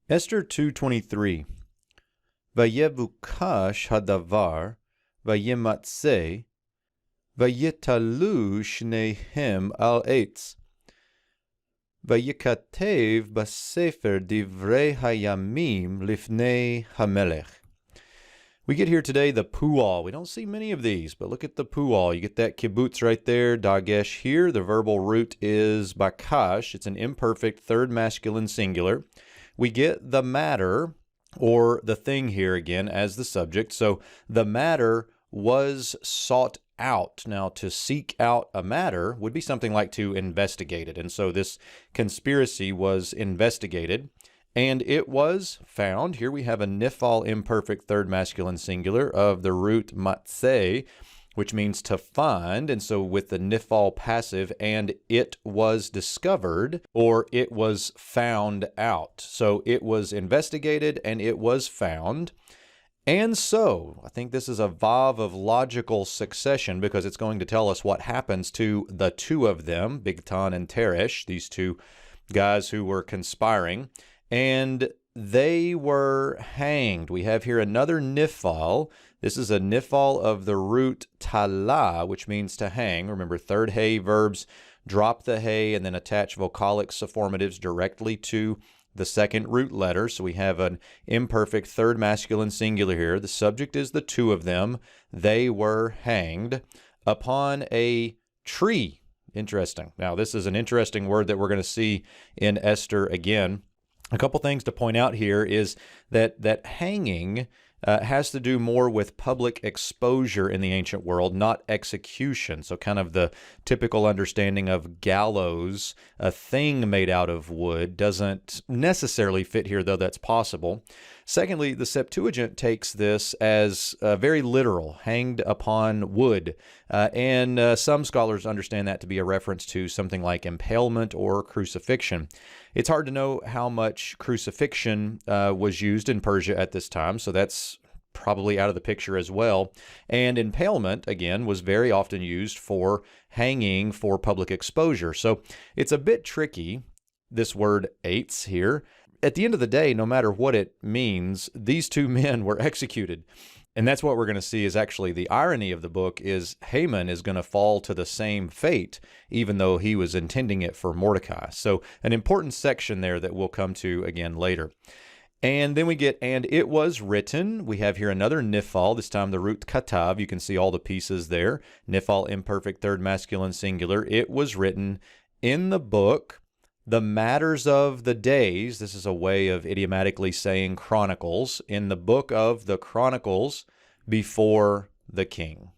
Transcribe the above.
Esther 2:23. Vayevukash hadavar, vayematse, vayetalu shnehem al etz, vayikatev basefer divrei hayamim lifnei hamelech. We get here today the pual. We don't see many of these, but look at the pual. You get that kibbutz right there, dagesh here. The verbal root is bakash. It's an imperfect third masculine singular. We get the matter, or the thing here again, as the subject. So the matter was sought out. Now, to seek out a matter would be something like to investigate it. And so this conspiracy was investigated. And it was found. Here we have a nifal imperfect third masculine singular of the root matse, which means to find. And so with the nifal passive, and it was discovered, or it was found out. So it was investigated and it was found. And so, I think this is a vav of logical succession because it's going to tell us what happens to the two of them, Bigtan and Teresh, these two guys who were conspiring. And they were hanged. We have here another nifal. This is a nifal of the root tala, which means to hang. Remember, third hay verbs drop the hay and then attach vocalic suffirmatives directly to the second root letter. So we have an imperfect third masculine singular here. The subject is the two of them. They were hanged upon a tree. Interesting. Now, this is an interesting word that we're going to see in Esther again. A couple things to point out here is that hanging has to do more with public exposure in the ancient world, not execution. So kind of the typical understanding of gallows, a thing made out of wood, doesn't necessarily fit here, though that's possible. Secondly, the Septuagint takes this as very literal, hanged upon wood. And some scholars understand that to be a reference to something like impalement or crucifixion. It's hard to know how much crucifixion was used in Persia at this time, so that's probably out of the picture as well. And impalement, again, was very often used for hanging for public exposure. So it's a bit tricky, this word eitz here. At the end of the day, no matter what it means, these two men were executed. And that's what we're going to see is actually the irony of the book is Haman is going to fall to the same fate, even though he was intending it for Mordecai. So an important section there that we'll come to again later. And then we get, and it was written. We have here another nifal, this time the root katav. You can see all the pieces there. Nifal imperfect third masculine singular. It was written in the book, the matters of the days. This is a way of idiomatically saying chronicles. In the book of the chronicles before the king.